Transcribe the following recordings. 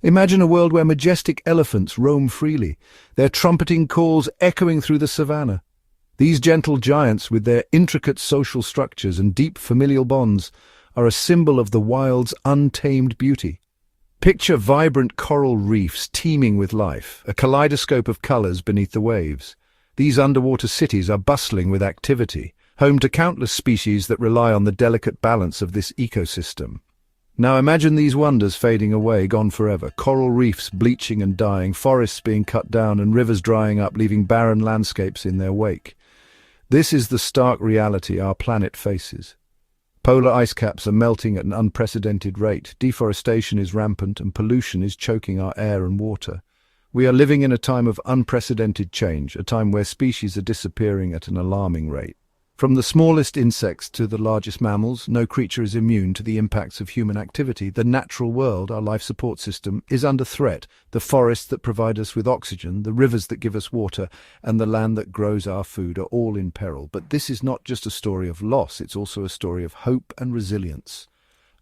Imagine a world where majestic elephants roam freely, their trumpeting calls echoing through the savannah. These gentle giants, with their intricate social structures and deep familial bonds, are a symbol of the wild's untamed beauty. Picture vibrant coral reefs teeming with life, a kaleidoscope of colors beneath the waves. These underwater cities are bustling with activity, home to countless species that rely on the delicate balance of this ecosystem. Now imagine these wonders fading away, gone forever. Coral reefs bleaching and dying, forests being cut down and rivers drying up, leaving barren landscapes in their wake. This is the stark reality our planet faces. Polar ice caps are melting at an unprecedented rate, deforestation is rampant, and pollution is choking our air and water. We are living in a time of unprecedented change, a time where species are disappearing at an alarming rate. From the smallest insects to the largest mammals, no creature is immune to the impacts of human activity. The natural world, our life support system, is under threat. The forests that provide us with oxygen, the rivers that give us water, and the land that grows our food are all in peril. But this is not just a story of loss, it's also a story of hope and resilience.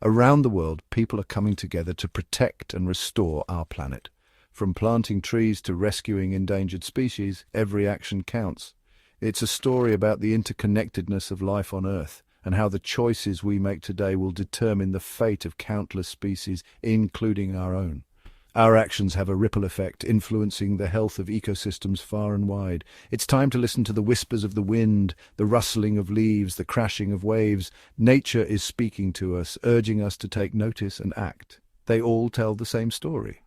Around the world, people are coming together to protect and restore our planet. From planting trees to rescuing endangered species, every action counts. It's a story about the interconnectedness of life on Earth and how the choices we make today will determine the fate of countless species, including our own. Our actions have a ripple effect, influencing the health of ecosystems far and wide. It's time to listen to the whispers of the wind, the rustling of leaves, the crashing of waves. Nature is speaking to us, urging us to take notice and act. They all tell the same story.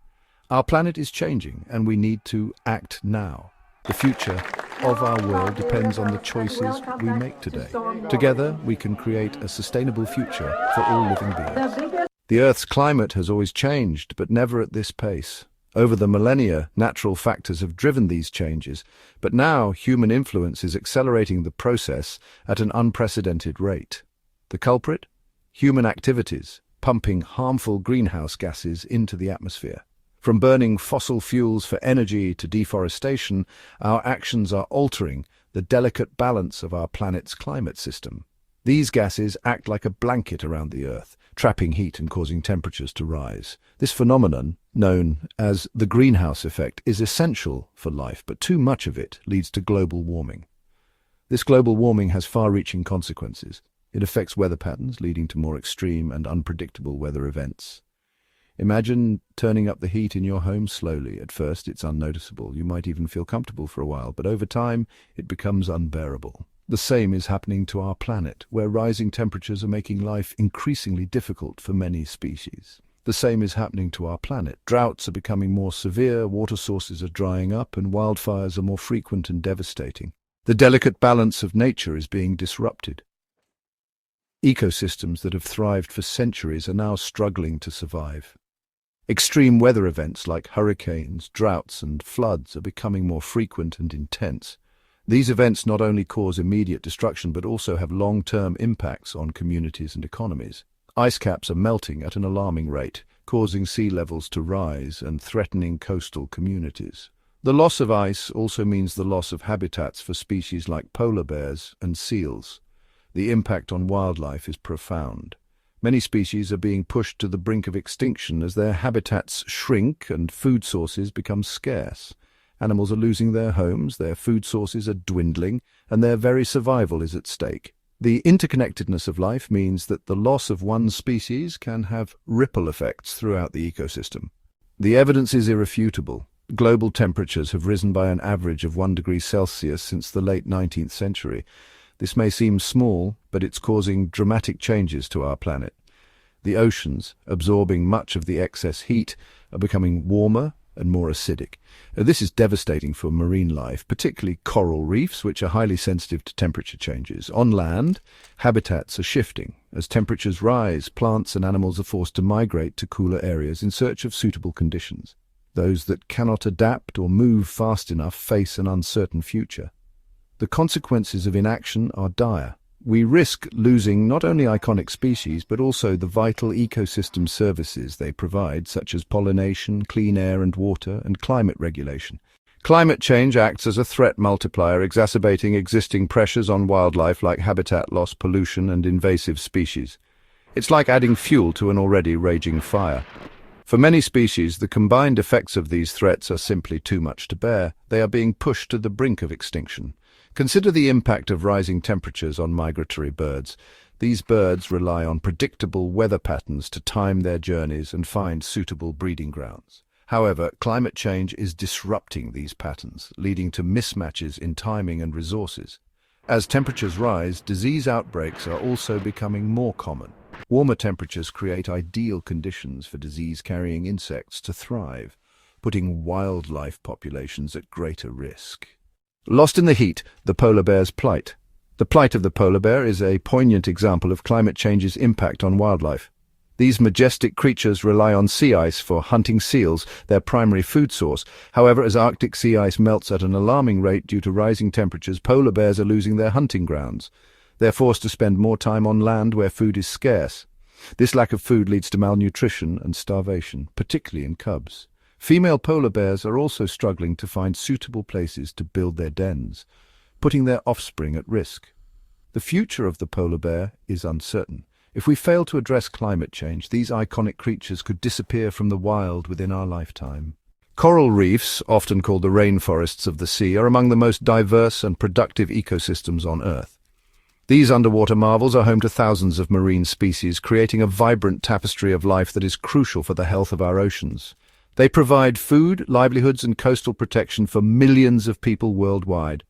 Our planet is changing, and we need to act now. The future of our world depends on the choices we make today. Together, we can create a sustainable future for all living beings. The Earth's climate has always changed, but never at this pace. Over the millennia, natural factors have driven these changes, but now human influence is accelerating the process at an unprecedented rate. The culprit? Human activities, pumping harmful greenhouse gases into the atmosphere. From burning fossil fuels for energy to deforestation, our actions are altering the delicate balance of our planet's climate system. These gases act like a blanket around the Earth, trapping heat and causing temperatures to rise. This phenomenon, known as the greenhouse effect, is essential for life, but too much of it leads to global warming. This global warming has far-reaching consequences. It affects weather patterns, leading to more extreme and unpredictable weather events. Imagine turning up the heat in your home slowly. At first, it's unnoticeable. You might even feel comfortable for a while, but over time, it becomes unbearable. The same is happening to our planet, where rising temperatures are making life increasingly difficult for many species. The same is happening to our planet. Droughts are becoming more severe, water sources are drying up, and wildfires are more frequent and devastating. The delicate balance of nature is being disrupted. Ecosystems that have thrived for centuries are now struggling to survive. Extreme weather events like hurricanes, droughts, and floods are becoming more frequent and intense. These events not only cause immediate destruction but also have long-term impacts on communities and economies. Ice caps are melting at an alarming rate, causing sea levels to rise and threatening coastal communities. The loss of ice also means the loss of habitats for species like polar bears and seals. The impact on wildlife is profound. Many species are being pushed to the brink of extinction as their habitats shrink and food sources become scarce. Animals are losing their homes, their food sources are dwindling, and their very survival is at stake. The interconnectedness of life means that the loss of one species can have ripple effects throughout the ecosystem. The evidence is irrefutable. Global temperatures have risen by an average of 1 degree Celsius since the late 19th century. This may seem small, but it's causing dramatic changes to our planet. The oceans, absorbing much of the excess heat, are becoming warmer and more acidic. This is devastating for marine life, particularly coral reefs, which are highly sensitive to temperature changes. On land, habitats are shifting. As temperatures rise, plants and animals are forced to migrate to cooler areas in search of suitable conditions. Those that cannot adapt or move fast enough face an uncertain future. The consequences of inaction are dire. We risk losing not only iconic species, but also the vital ecosystem services they provide, such as pollination, clean air and water, and climate regulation. Climate change acts as a threat multiplier, exacerbating existing pressures on wildlife like habitat loss, pollution, and invasive species. It's like adding fuel to an already raging fire. For many species, the combined effects of these threats are simply too much to bear. They are being pushed to the brink of extinction. Consider the impact of rising temperatures on migratory birds. These birds rely on predictable weather patterns to time their journeys and find suitable breeding grounds. However, climate change is disrupting these patterns, leading to mismatches in timing and resources. As temperatures rise, disease outbreaks are also becoming more common. Warmer temperatures create ideal conditions for disease-carrying insects to thrive, putting wildlife populations at greater risk. Lost in the heat, the polar bear's plight. The plight of the polar bear is a poignant example of climate change's impact on wildlife. These majestic creatures rely on sea ice for hunting seals, their primary food source. However, as Arctic sea ice melts at an alarming rate due to rising temperatures, polar bears are losing their hunting grounds. They're forced to spend more time on land where food is scarce. This lack of food leads to malnutrition and starvation, particularly in cubs. Female polar bears are also struggling to find suitable places to build their dens, putting their offspring at risk. The future of the polar bear is uncertain. If we fail to address climate change, these iconic creatures could disappear from the wild within our lifetime. Coral reefs, often called the rainforests of the sea, are among the most diverse and productive ecosystems on Earth. These underwater marvels are home to thousands of marine species, creating a vibrant tapestry of life that is crucial for the health of our oceans. They provide food, livelihoods, and coastal protection for millions of people worldwide.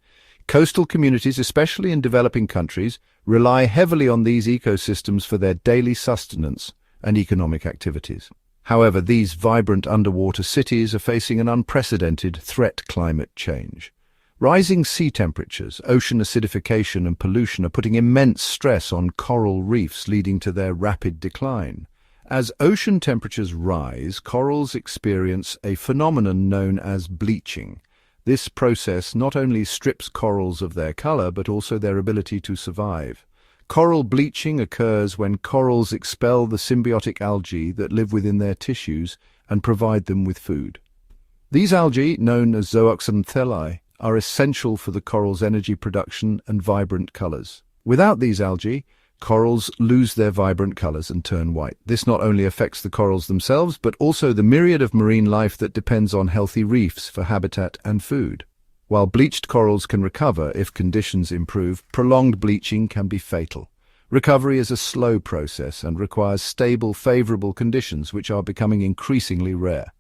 Coastal communities, especially in developing countries, rely heavily on these ecosystems for their daily sustenance and economic activities. However, these vibrant underwater cities are facing an unprecedented threat: climate change. Rising sea temperatures, ocean acidification, and pollution are putting immense stress on coral reefs, leading to their rapid decline. As ocean temperatures rise, corals experience a phenomenon known as bleaching. This process not only strips corals of their color, but also their ability to survive. Coral bleaching occurs when corals expel the symbiotic algae that live within their tissues and provide them with food. These algae, known as zooxanthellae, are essential for the coral's energy production and vibrant colors. Without these algae, corals lose their vibrant colors and turn white. This not only affects the corals themselves, but also the myriad of marine life that depends on healthy reefs for habitat and food. While bleached corals can recover if conditions improve, prolonged bleaching can be fatal. Recovery is a slow process and requires stable, favorable conditions, which are becoming increasingly rare.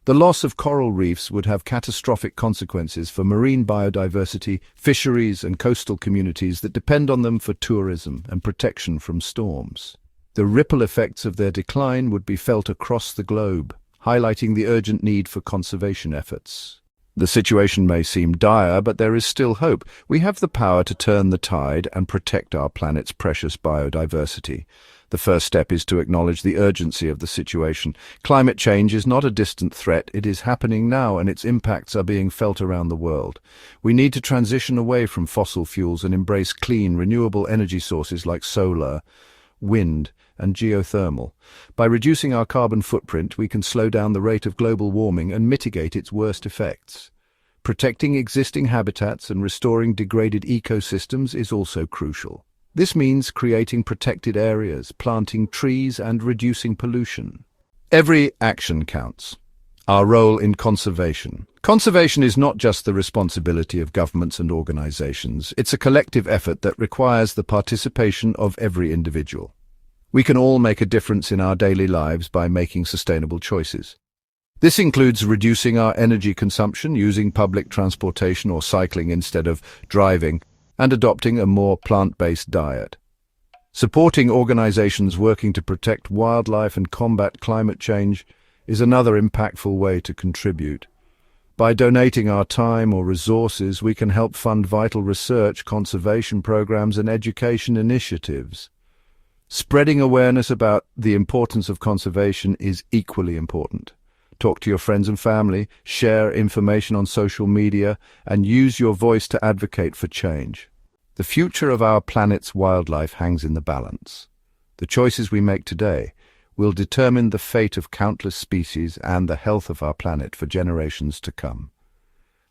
The loss of coral reefs would have catastrophic consequences for marine biodiversity, fisheries, and coastal communities that depend on them for tourism and protection from storms. The ripple effects of their decline would be felt across the globe, highlighting the urgent need for conservation efforts. The situation may seem dire, but there is still hope. We have the power to turn the tide and protect our planet's precious biodiversity. The first step is to acknowledge the urgency of the situation. Climate change is not a distant threat. It is happening now, and its impacts are being felt around the world. We need to transition away from fossil fuels and embrace clean, renewable energy sources like solar, wind, and geothermal. By reducing our carbon footprint, we can slow down the rate of global warming and mitigate its worst effects. Protecting existing habitats and restoring degraded ecosystems is also crucial. This means creating protected areas, planting trees, and reducing pollution. Every action counts. Our role in conservation. Conservation is not just the responsibility of governments and organizations. It's a collective effort that requires the participation of every individual. We can all make a difference in our daily lives by making sustainable choices. This includes reducing our energy consumption, using public transportation or cycling instead of driving, and adopting a more plant-based diet. Supporting organizations working to protect wildlife and combat climate change is another impactful way to contribute. By donating our time or resources, we can help fund vital research, conservation programs, and education initiatives. Spreading awareness about the importance of conservation is equally important. Talk to your friends and family, share information on social media, and use your voice to advocate for change. The future of our planet's wildlife hangs in the balance. The choices we make today will determine the fate of countless species and the health of our planet for generations to come.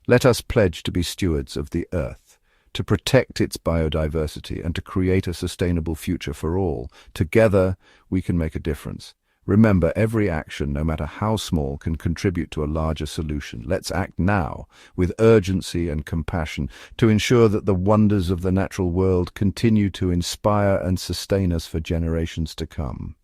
Let us pledge to be stewards of the Earth, to protect its biodiversity, and to create a sustainable future for all. Together, we can make a difference. Remember, every action, no matter how small, can contribute to a larger solution. Let's act now, with urgency and compassion, to ensure that the wonders of the natural world continue to inspire and sustain us for generations to come.